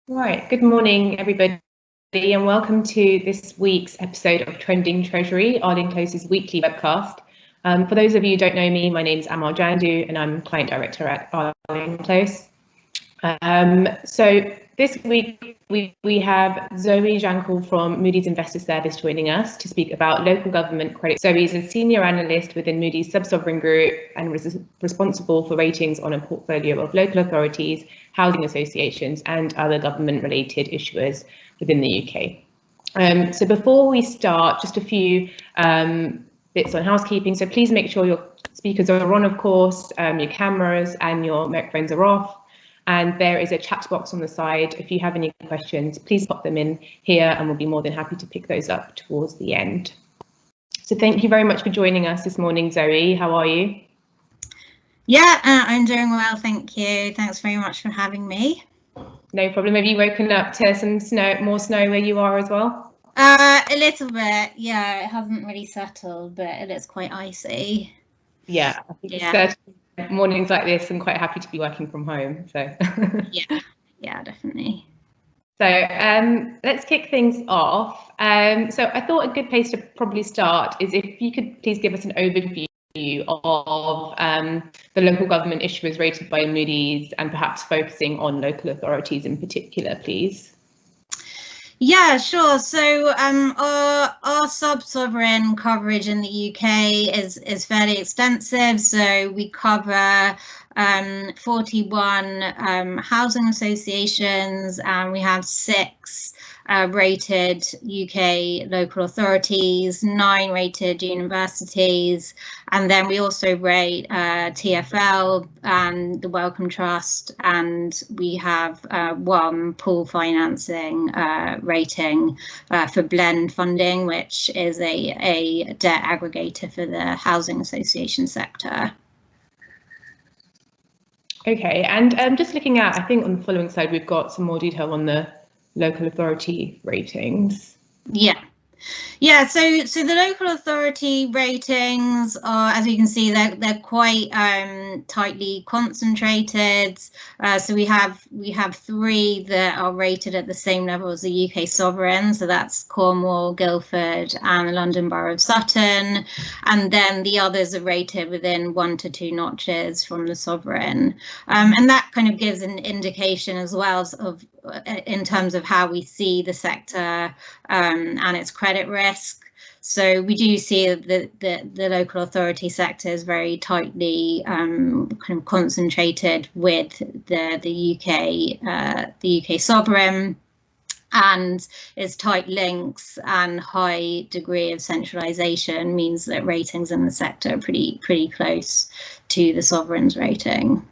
Right, good morning, everybody, and welcome to this week's episode of Trending Treasury, Arlene Close's weekly webcast. For those of you who don't know me, my name is Amar Jandoo, and I'm Client Director at Arlene Close. So this week we have Zoe Jankel from Moody's Investor Service joining us to speak about local government credit. Zoe is a senior analyst within Moody's sub-sovereign group and responsible for ratings on a portfolio of local authorities, housing associations and other government-related issuers within the UK. So before we start, just a few bits on housekeeping. So please make sure your speakers are on, of course, your cameras and your microphones are off. And there is a chat box on the side. If you have any questions, please pop them in here and we'll be more than happy to pick those up towards the end. So thank you very much for joining us this morning, Zoe. How are you? Yeah, I'm doing well, thank you. Thanks very much for having me. No problem. Have you woken up to some snow, more snow where you are as well? A little bit, yeah. It hasn't really settled, but it is quite icy. Yeah, I think certainly mornings like this, I'm quite happy to be working from home. So yeah, definitely. So let's kick things off. So I thought a good place to probably start is if you could please give us an overview of the local government issuers rated by Moody's and perhaps focusing on local authorities in particular, please. Yeah, sure. So our sub-sovereign coverage in the UK is fairly extensive. So we cover 41 housing associations, and we have 6 rated UK local authorities, 9 rated universities, and then we also rate TfL and the Wellcome Trust, and we have 1 pool financing rating for blend funding, which is a debt aggregator for the housing association sector. Okay, and just looking at, I think on the following slide, we've got some more detail on the local authority ratings. Yeah, so the local authority ratings are, as you can see, they're quite tightly concentrated. So we have 3 that are rated at the same level as the UK sovereign. So that's Cornwall, Guildford, and the London Borough of Sutton. And then the others are rated within 1 to 2 notches from the sovereign. And that kind of gives an indication as well of in terms of how we see the sector and its credit risk. So we do see that the local authority sector is very tightly kind of concentrated with the UK sovereign, and its tight links and high degree of centralisation means that ratings in the sector are pretty close to the sovereign's rating.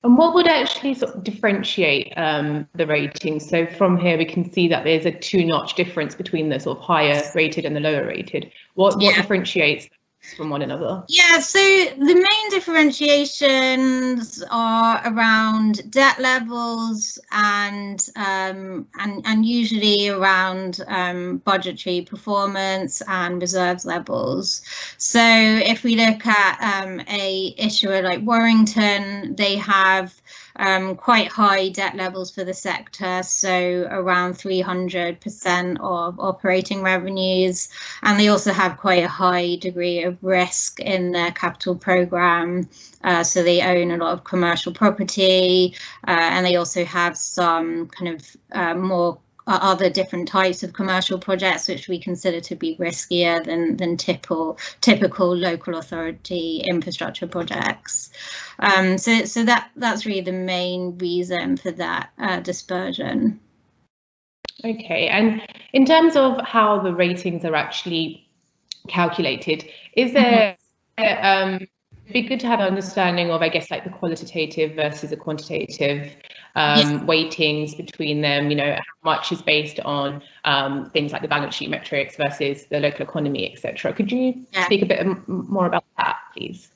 And what would actually sort of differentiate the ratings? So from here, we can see that there's a 2-notch difference between the sort of higher rated and the lower rated. What differentiates from one another? Yeah, so the main differentiations are around debt levels and usually around budgetary performance and reserves levels. So if we look at a issuer like Warrington, they have quite high debt levels for the sector, so around 300% of operating revenues, and they also have quite a high degree of risk in their capital programme. So they own a lot of commercial property, and they also have some kind of more other different types of commercial projects which we consider to be riskier than typical local authority infrastructure projects. So that's really the main reason for that dispersion. Okay, and in terms of how the ratings are actually calculated, is there it'd be good to have an understanding of, I guess, like the qualitative versus the quantitative weightings between them, you know, how much is based on things like the balance sheet metrics versus the local economy, etc. Could you speak a bit more about that, please?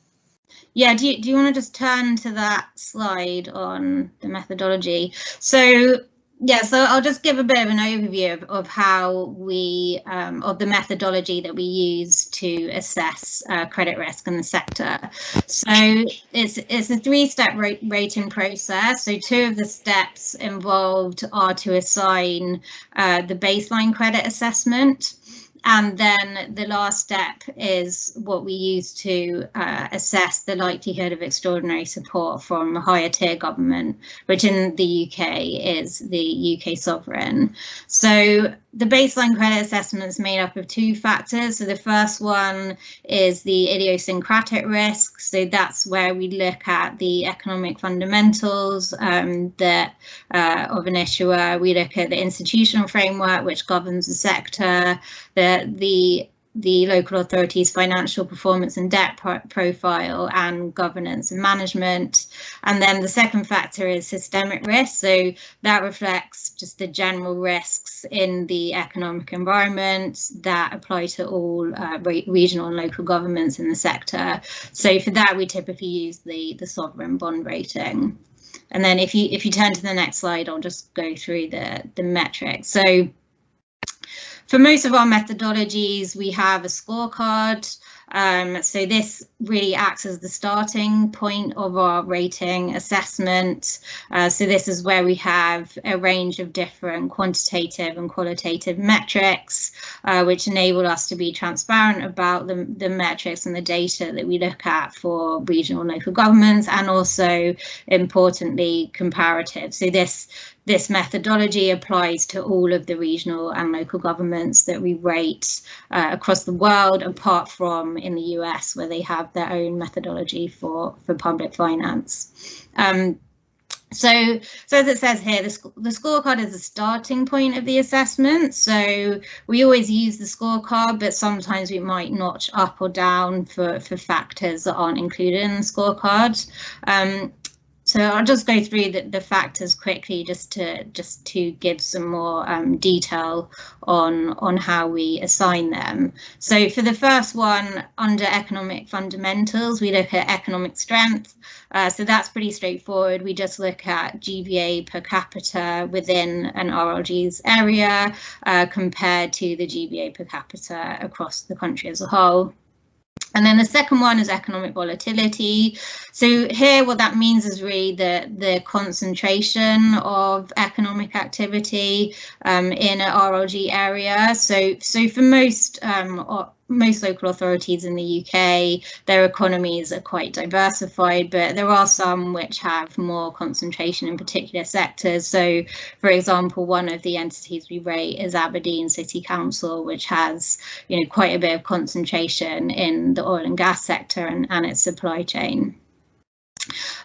Yeah, do you want to just turn to that slide on the methodology? So Yeah, so I'll just give a bit of an overview of how we, of the methodology that we use to assess credit risk in the sector. So it's a 3-step rating process. So 2 of the steps involved are to assign the baseline credit assessment. And then the last step is what we use to assess the likelihood of extraordinary support from a higher tier government, which in the UK is the UK sovereign. So the baseline credit assessment is made up of 2 factors. So the first one is the idiosyncratic risk. So that's where we look at the economic fundamentals that of an issuer. We look at the institutional framework which governs the sector, the local authority's financial performance and debt profile and governance and management. And then the second factor is systemic risk. So that reflects just the general risks in the economic environment that apply to all regional and local governments in the sector. So for that, we typically use the sovereign bond rating. And then if you turn to the next slide, I'll just go through the metrics. So for most of our methodologies, we have a scorecard. So this really acts as the starting point of our rating assessment. So this is where we have a range of different quantitative and qualitative metrics, which enable us to be transparent about the metrics and the data that we look at for regional and local governments, and also, importantly, comparative. So this methodology applies to all of the regional and local governments that we rate across the world, apart from in the US, where they have their own methodology for public finance. So as it says here, the scorecard is the starting point of the assessment. So we always use the scorecard, but sometimes we might notch up or down for factors that aren't included in the scorecard. So I'll just go through the factors quickly, just to give some more detail on how we assign them. So for the first one, under economic fundamentals, we look at economic strength. So that's pretty straightforward. We just look at GVA per capita within an RLG's area compared to the GVA per capita across the country as a whole. And then the second one is economic volatility. So here what that means is really the concentration of economic activity in an RLG area. So for most local authorities in the UK, their economies are quite diversified, but there are some which have more concentration in particular sectors. So, for example, one of the entities we rate is Aberdeen City Council, which has, quite a bit of concentration in the oil and gas sector and its supply chain.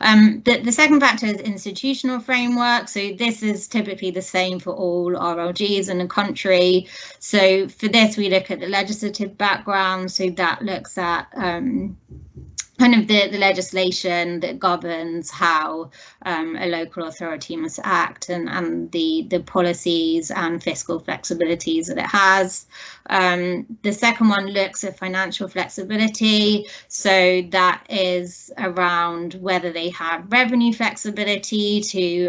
The second factor is institutional framework. So this is typically the same for all RLGs in the country. So for this, we look at the legislative background. So that looks at kind of the legislation that governs how a local authority must act and the policies and fiscal flexibilities that it has. The second one looks at financial flexibility. So that is around whether they have revenue flexibility to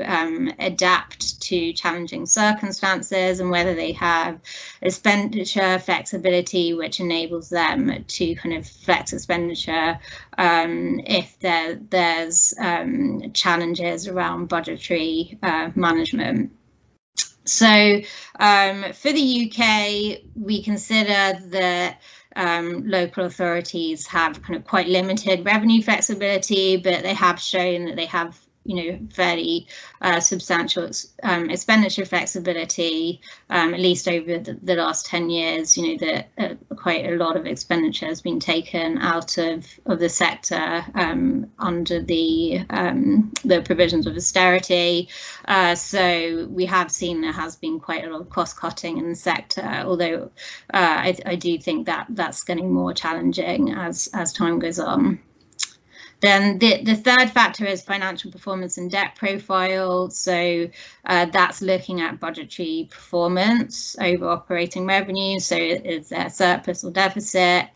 adapt to challenging circumstances, and whether they have expenditure flexibility, which enables them to kind of flex expenditure if there's challenges around budgetary management. So for the UK, we consider that local authorities have kind of quite limited revenue flexibility, but they have shown that they have fairly substantial expenditure flexibility, at least over the last 10 years, that quite a lot of expenditure has been taken out of the sector under the provisions of austerity. So we have seen there has been quite a lot of cost cutting in the sector, although I do think that that's getting more challenging as time goes on. Then the third factor is financial performance and debt profile. So that's looking at budgetary performance over operating revenue. So is there surplus or deficit?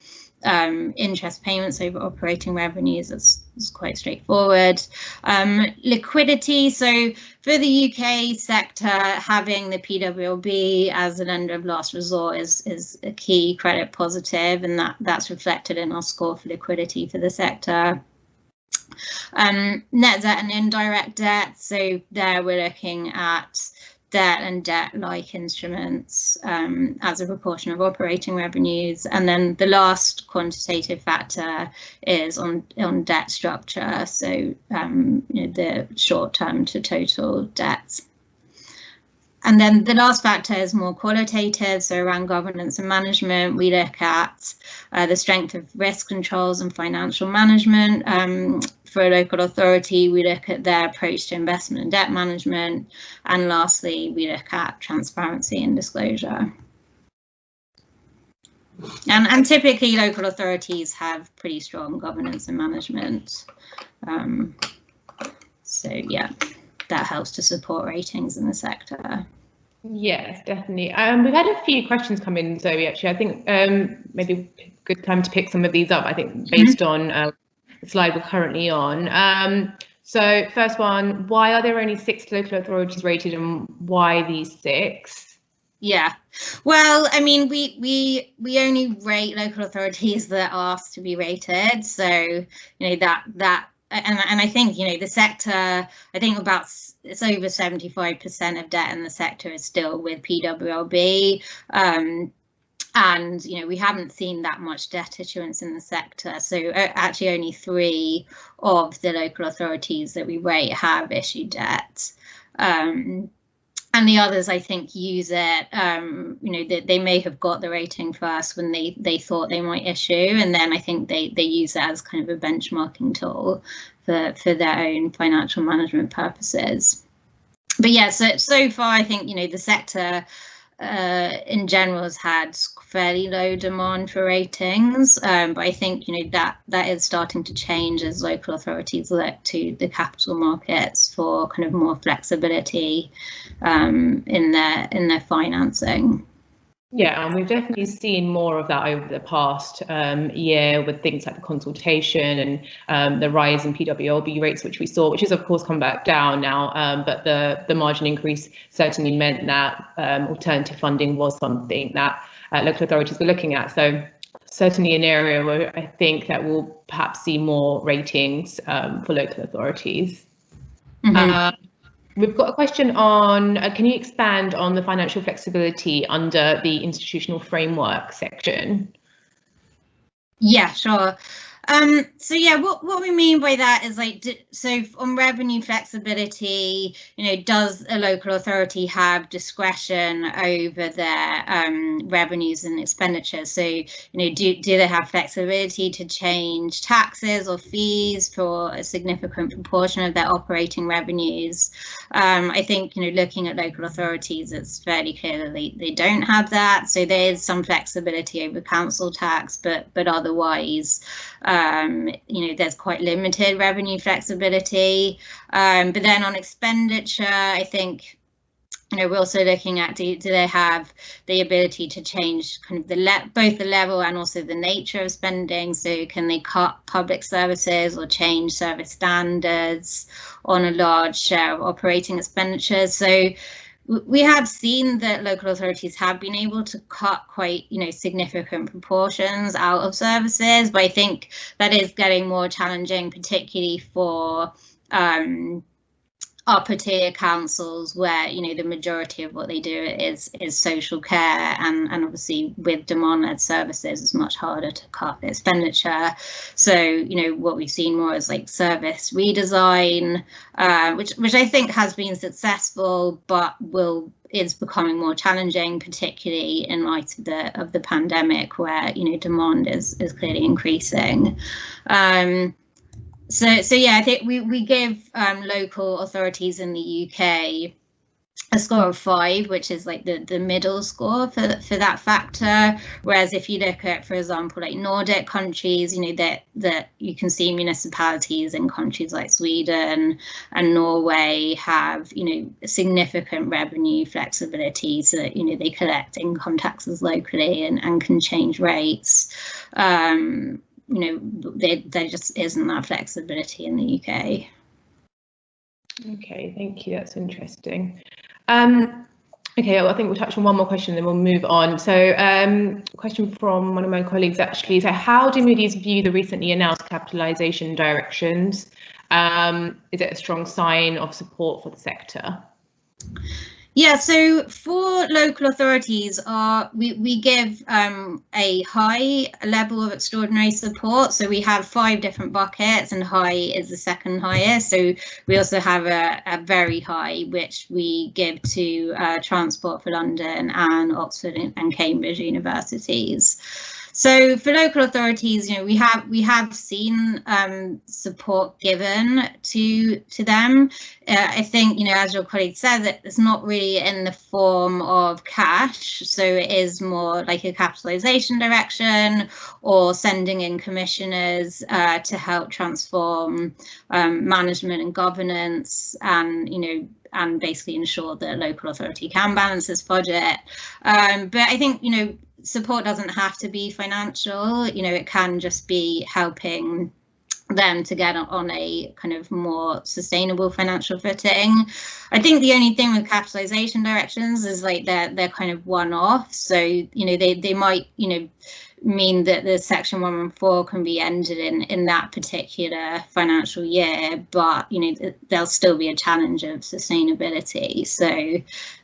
Interest payments over operating revenues, that's is quite straightforward. Liquidity, so for the UK sector, having the PWLB as a lender of last resort is a key credit positive, and that's reflected in our score for liquidity for the sector. Net debt and indirect debt, so there we're looking at debt and debt-like instruments as a proportion of operating revenues. And then the last quantitative factor is on debt structure, so the short-term to total debts. And then the last factor is more qualitative, so around governance and management, we look at the strength of risk controls and financial management. For a local authority, we look at their approach to investment and debt management. And lastly, we look at transparency and disclosure. And typically local authorities have pretty strong governance and management. So yeah, that helps to support ratings in the sector. Yes, definitely. We've had a few questions come in, Zoe, actually. I think maybe a good time to pick some of these up, I think, based on the slide we're currently on. So first one, why are there only 6 local authorities rated, and why these 6? Yeah, well, I mean, we only rate local authorities that ask to be rated. So, that and I think, the sector, I think it's over 75% of debt in the sector is still with PWLB. And, we haven't seen that much debt issuance in the sector. So actually only 3 of the local authorities that we rate have issued debt. And the others, I think, use it, they may have got the rating first when they thought they might issue. And then I think they use it as kind of a benchmarking tool for their own financial management purposes. But yeah, so far, I think, the sector in general has had fairly low demand for ratings, but I think that is starting to change as local authorities look to the capital markets for kind of more flexibility in their financing. Yeah, and we've definitely seen more of that over the past year with things like the consultation and the rise in PWLB rates, which we saw, which has of course come back down now, but the margin increase certainly meant that alternative funding was something that local authorities were looking at. So certainly an area where I think that we'll perhaps see more ratings for local authorities. We've got a question on, can you expand on the financial flexibility under the institutional framework section? Yeah, sure. So yeah, what we mean by that is so on revenue flexibility, does a local authority have discretion over their revenues and expenditures? So, do they have flexibility to change taxes or fees for a significant proportion of their operating revenues? I think, looking at local authorities, it's fairly clear that they don't have that. So there is some flexibility over council tax, but otherwise, there's quite limited revenue flexibility. But then on expenditure, I think, we're also looking at do they have the ability to change kind of both the level and also the nature of spending? So can they cut public services or change service standards on a large share of operating expenditures? So we have seen that local authorities have been able to cut quite, significant proportions out of services, but I think that is getting more challenging, particularly for upper tier councils where, the majority of what they do is social care, and obviously with demand-led services, it's much harder to cut expenditure. So, what we've seen more is service redesign, which I think has been successful, but is becoming more challenging, particularly in light of the pandemic, where demand is clearly increasing. So yeah, I think we give local authorities in the UK a score of 5, which is the middle score for that factor. Whereas if you look at, for example, Nordic countries, that you can see municipalities in countries like Sweden and Norway have, significant revenue flexibility, so that, they collect income taxes locally and can change rates. there just isn't that flexibility in the UK. Okay, thank you. That's interesting. Okay, well, I think we'll touch on one more question, then we'll move on. So, question from one of my colleagues actually. So, how do Moody's view the recently announced capitalisation directions? Is it a strong sign of support for the sector? Yeah, so for local authorities, we give a high level of extraordinary support. So we have 5 different buckets, and high is the second highest. So we also have a very high, which we give to Transport for London and Oxford and Cambridge universities. So for local authorities, we have seen support given to them. I think, as your colleague said, that it's not really in the form of cash. So it is more like a capitalisation direction or sending in commissioners to help transform management and governance, and and basically ensure that a local authority can balance its budget. But I think, support doesn't have to be financial. It can just be helping them to get on a kind of more sustainable financial footing. I think the only thing with capitalisation directions is like they're kind of one-off. So they might mean that the Section 114 can be ended in that particular financial year, but there'll still be a challenge of sustainability. So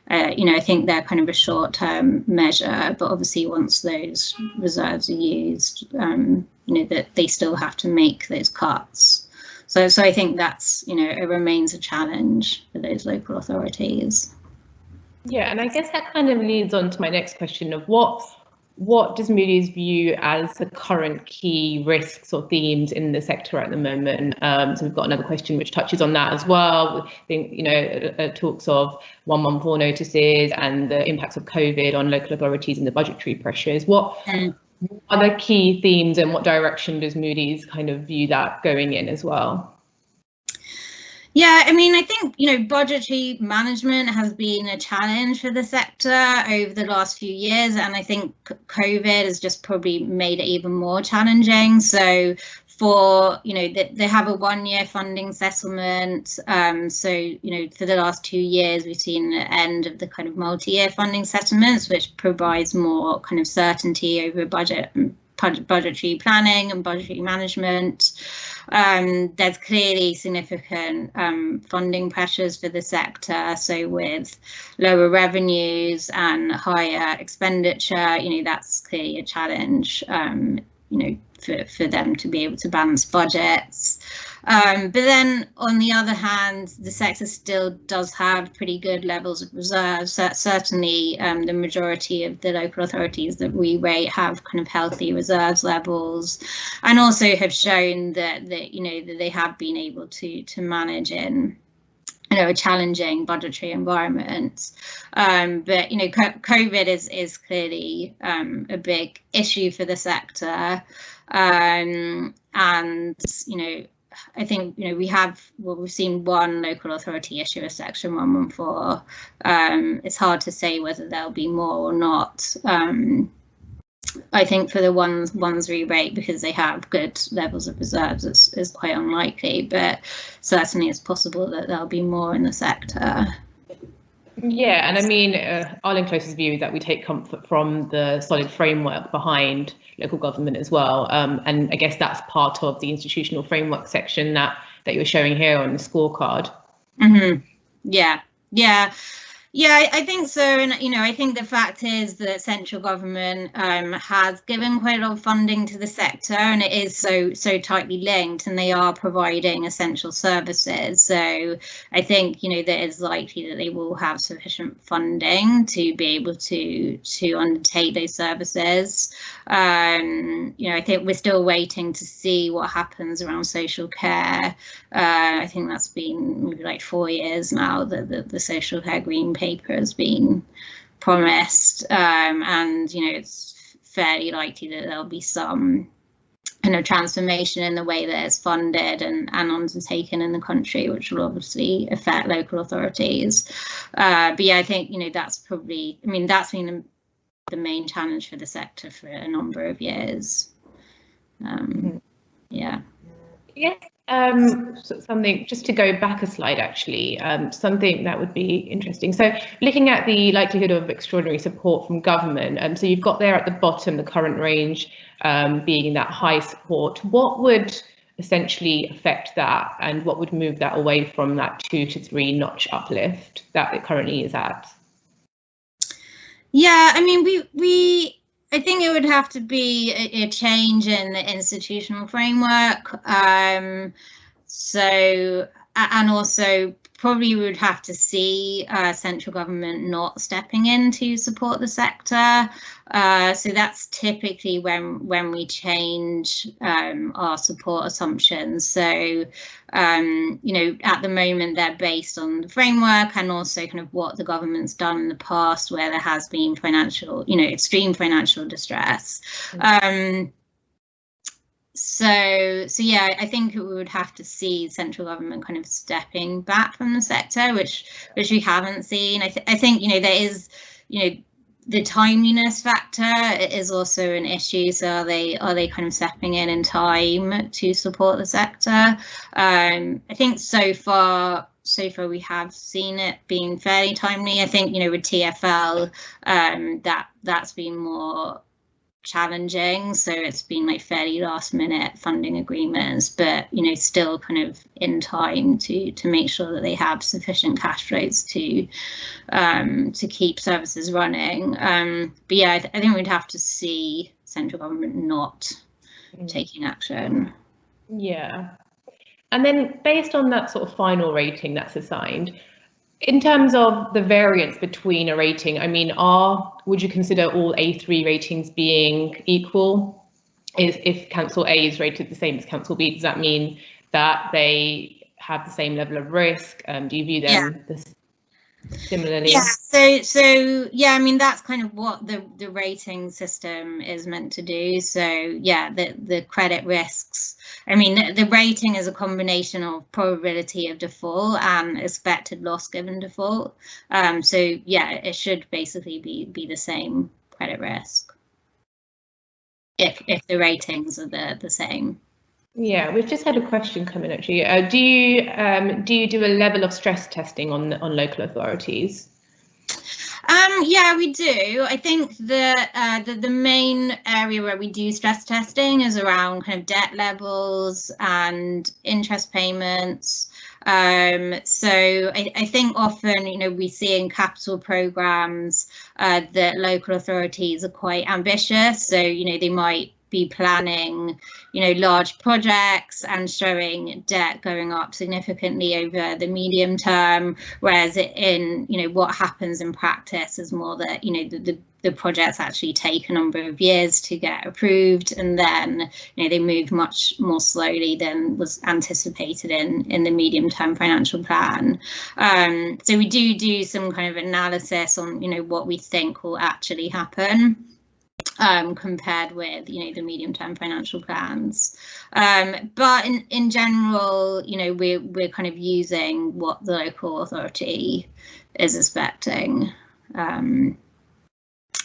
I think they're kind of a short-term measure, but obviously once those reserves are used, that they still have to make those cuts. So I think that's it remains a challenge for those local authorities. Yeah, and I guess that kind of leads on to my next question of what does Moody's view as the current key risks or themes in the sector at the moment? So we've got another question which touches on that as well. I think, talks of 114 notices and the impacts of COVID on local authorities and the budgetary pressures. What are the key themes, and what direction does Moody's kind of view that going in as well? Yeah, I mean, I think, budgetary management has been a challenge for the sector over the last few years, and I think COVID has just probably made it even more challenging. So for, they have a 1-year funding settlement. So, for the last 2 years, we've seen the end of the kind of multi-year funding settlements, which provides more kind of certainty over budgetary planning and budgetary management. There's clearly significant funding pressures for the sector. So with lower revenues and higher expenditure, that's clearly a challenge, for them to be able to balance budgets. But then on the other hand, the sector still does have pretty good levels of reserves. Certainly the majority of the local authorities that we rate have kind of healthy reserves levels, and also have shown that they have been able to manage in a challenging budgetary environment. But COVID is clearly a big issue for the sector, and I think we've seen one local authority issue a Section 114. It's hard to say whether there'll be more or not. I think for the ones we rate, because they have good levels of reserves, is quite unlikely, but certainly it's possible that there'll be more in the sector. Yeah, and I mean, our closest view is that we take comfort from the solid framework behind local government as well. And I guess that's part of the institutional framework section that you're showing here on the scorecard. Mm-hmm. Yeah, I think so. And, I think the fact is that central government has given quite a lot of funding to the sector, and it is so tightly linked, and they are providing essential services. So I think, that it's likely that they will have sufficient funding to be able to undertake those services. I think we're still waiting to see what happens around social care. I think that's been maybe like 4 years now that the social care green paper has been promised, and it's fairly likely that there'll be some kind of transformation in the way that it's funded and undertaken in the country, which will obviously affect local authorities. But yeah, I think that's probably, that's been the main challenge for the sector for a number of years. Yeah. Yes. Something, just to go back a slide, actually, something that would be interesting. So looking at the likelihood of extraordinary support from government, so you've got there at the bottom the current range being that high support. What would essentially affect that, and what would move that away from that 2 to 3 notch uplift that it currently is at? Yeah, I mean, I think it would have to be a change in the institutional framework. So, and also probably we would have to see central government not stepping in to support the sector. So that's typically when we change our support assumptions. So, you know, at the moment they're based on the framework and also kind of what the government's done in the past where there has been financial, you know, extreme financial distress. So yeah, I think we would have to see central government kind of stepping back from the sector, which we haven't seen. I think, you know, there is, you know, the timeliness factor is also an issue. So are they kind of stepping in time to support the sector? I think so far we have seen it being fairly timely. I think, you know, with TfL, that's been more challenging, so it's been like fairly last minute funding agreements, but you know, still kind of in time to make sure that they have sufficient cash flows to keep services running. But yeah, I think we'd have to see central government not taking action. Yeah, and then based on that sort of final rating that's assigned, in terms of the variance between a rating, I mean, would you consider all A3 ratings being equal? If Council A is rated the same as Council B, does that mean that they have the same level of risk? Do you view them similarly? Yeah, so yeah, I mean, that's kind of what the rating system is meant to do. So yeah, the credit risks, I mean, the rating is a combination of probability of default and expected loss given default. So yeah, it should basically be the same credit risk if the ratings are the same. Yeah, we've just had a question come in actually. Do you do a level of stress testing on local authorities? Yeah, we do. I think the main area where we do stress testing is around kind of debt levels and interest payments. So I think often, you know, we see in capital programs that local authorities are quite ambitious. So, you know, they might be planning, you know, large projects and showing debt going up significantly over the medium term, whereas in, you know, what happens in practice is more that, you know, the projects actually take a number of years to get approved, and then, you know, they move much more slowly than was anticipated in the medium-term financial plan. So we do some kind of analysis on, you know, what we think will actually happen. Compared with, you know, the medium-term financial plans, but in general, you know, we're kind of using what the local authority is expecting.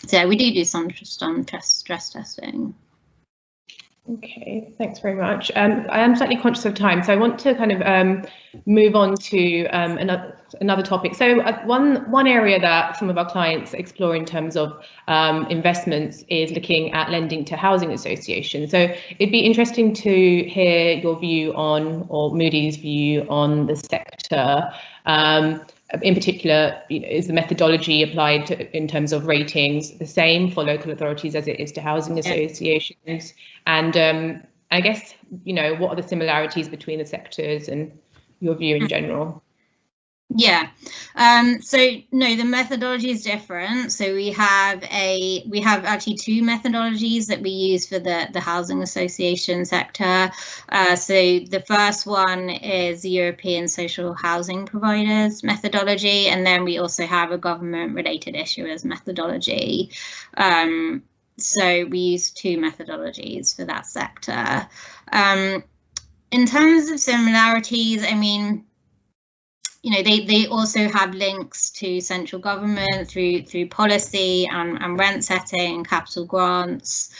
So we do some stress testing. Okay, thanks very much. I am slightly conscious of time, so I want to kind of move on to another topic. So one area that some of our clients explore in terms of investments is looking at lending to housing associations. So it'd be interesting to hear your view on, or Moody's view on, the sector. In particular, you know, is the methodology applied in terms of ratings the same for local authorities as it is to housing associations? And I guess, you know, what are the similarities between the sectors and your view in general? Yeah, so no, the methodology is different. So we have actually two methodologies that we use for the housing association sector. So the first one is the European Social Housing Providers methodology, and then we also have a government-related issuers methodology. So we use two methodologies for that sector. In terms of similarities, I mean, they also have links to central government through policy and rent setting and capital grants.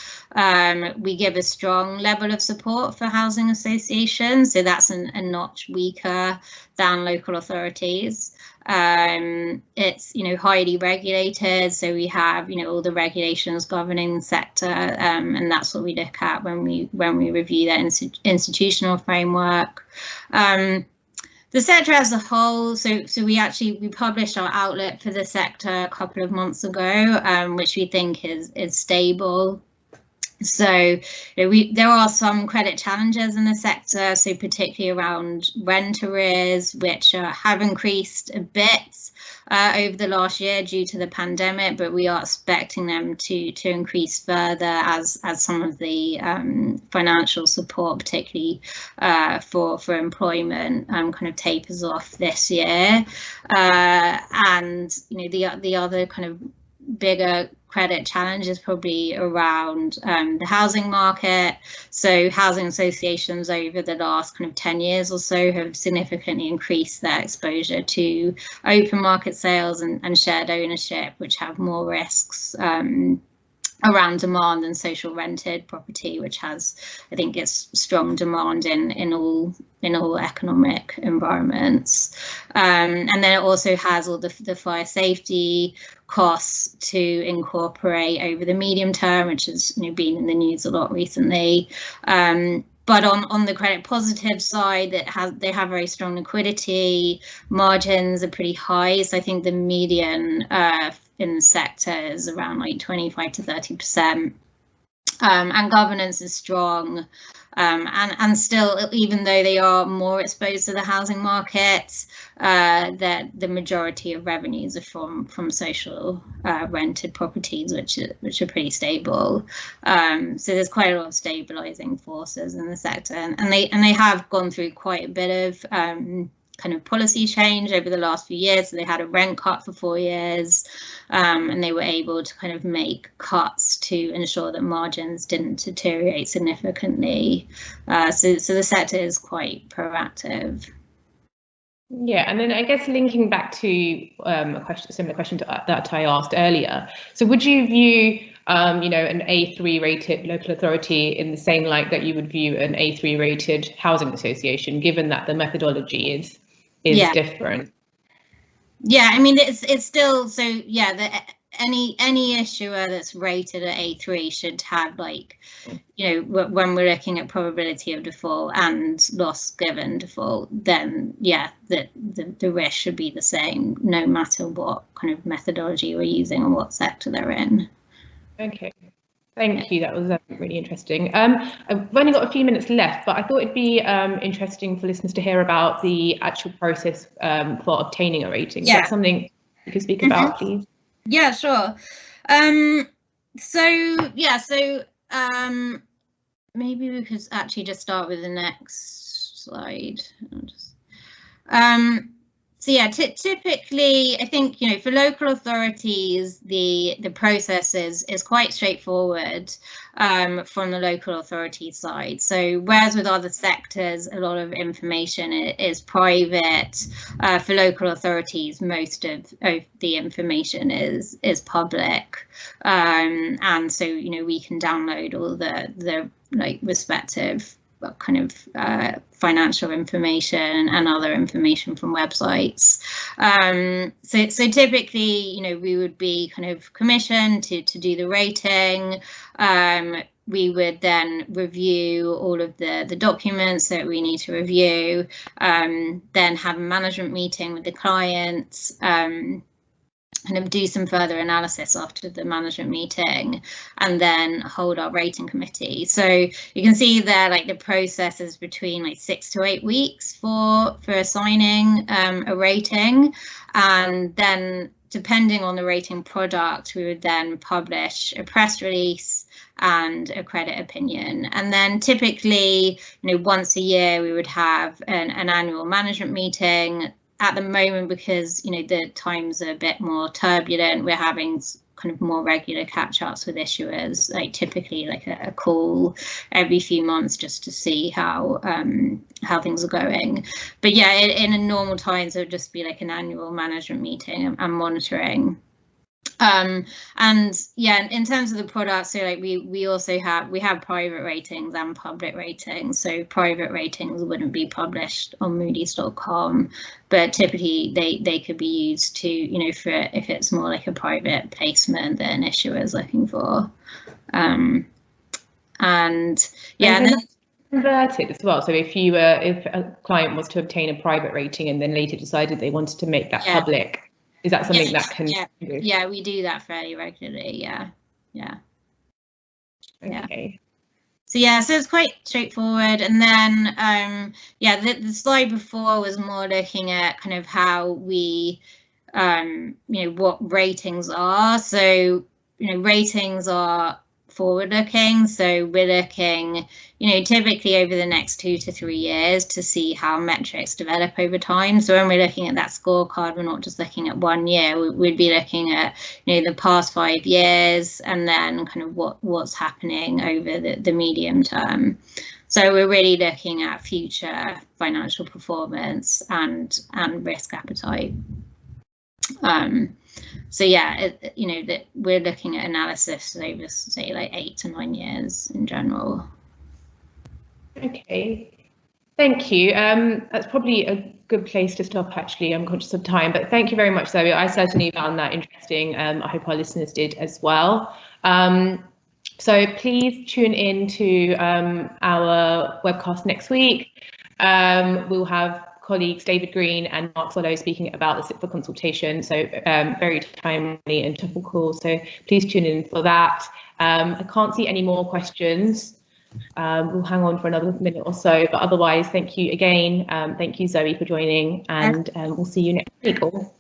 We give a strong level of support for housing associations, so that's a notch weaker than local authorities. It's highly regulated, so we have all the regulations governing the sector, and that's what we look at when we review that institutional framework. The sector as a whole, so we published our outlook for the sector a couple of months ago, which we think is stable. So there are some credit challenges in the sector, so particularly around rent arrears, which have increased a bit over the last year due to the pandemic, but we are expecting them to increase further as some of the financial support, particularly for employment, kind of tapers off this year. And the other kind of bigger credit challenge is probably around the housing market. So housing associations over the last kind of 10 years or so have significantly increased their exposure to open market sales and shared ownership, which have more risks around demand than social rented property, which has, I think, it's strong demand in all economic environments. And then it also has all the fire safety costs to incorporate over the medium term, which has been in the news a lot recently. But on the credit positive side, they have very strong liquidity, margins are pretty high. So I think the median in the sector is around like 25 to 30%. And governance is strong. And still, even though they are more exposed to the housing market, that the majority of revenues are from social rented properties, which are pretty stable. So there's quite a lot of stabilizing forces in the sector, and they have gone through quite a bit of kind of policy change over the last few years. So they had a rent cut for 4 years, and they were able to kind of make cuts to ensure that margins didn't deteriorate significantly. So the sector is quite proactive. Yeah, and then I guess linking back to similar question that I asked earlier. So would you view an A3 rated local authority in the same light that you would view an A3 rated housing association, given that the methodology is different? Yeah, I mean, it's still, so yeah, any issuer that's rated at A3 should have, like, when we're looking at probability of default and loss given default, then yeah, the risk should be the same no matter what kind of methodology we're using and what sector they're in. Okay. Thank you. That was really interesting. I've only got a few minutes left, but I thought it'd be interesting for listeners to hear about the actual process for obtaining a rating. Yeah. Is that something you could speak about, please? Yeah, sure. So maybe we could actually just start with the next slide. So yeah, typically, I think, for local authorities, the process is quite straightforward from the local authority side. So whereas with other sectors, a lot of information is private, for local authorities, most of the information is public. And so, we can download all the respective kind of financial information and other information from websites. So typically, we would be kind of commissioned to do the rating. We would then review all of the documents that we need to review, then have a management meeting with the clients, kind of do some further analysis after the management meeting, and then hold our rating committee. So you can see there, like, the process is between 6 to 8 weeks for assigning a rating, and then depending on the rating product, we would then publish a press release and a credit opinion. And then typically, once a year, we would have an annual management meeting at the moment, because the times are a bit more turbulent, we're having kind of more regular catch-ups with issuers, like typically like a call every few months just to see how things are going. But yeah, in a normal times, it would just be like an annual management meeting and monitoring. And yeah, in terms of the product, so like we also have private ratings and public ratings. So private ratings wouldn't be published on Moody's.com, but typically they could be used to, for if it's more like a private placement that an issuer is looking for. And yeah, and then converted as well. So if a client was to obtain a private rating and then later decided they wanted to make that public, is that something that can do? Yeah, we do that fairly regularly. Yeah. Okay. So yeah, so it's quite straightforward. And then yeah, the slide before was more looking at kind of how we what ratings are. So ratings are forward-looking, so we're looking typically over the next 2 to 3 years to see how metrics develop over time. So when we're looking at that scorecard, we're not just looking at 1 year, we'd be looking at the past 5 years, and then kind of what's happening over the medium term. So we're really looking at future financial performance and risk appetite. So yeah, that we're looking at analysis over, say, like 8 to 9 years in general. Okay, thank you. That's probably a good place to stop, actually. I'm conscious of time, but thank you very much, Zoe. I certainly found that interesting. I hope our listeners did as well. So please tune in to our webcast next week. We'll have colleagues David Green and Mark Solo speaking about the SIPA consultation, so very timely and topical, so please tune in for that. I can't see any more questions. We'll hang on for another minute or so, but otherwise, thank you again. Thank you, Zoe, for joining, and we'll see you next week all.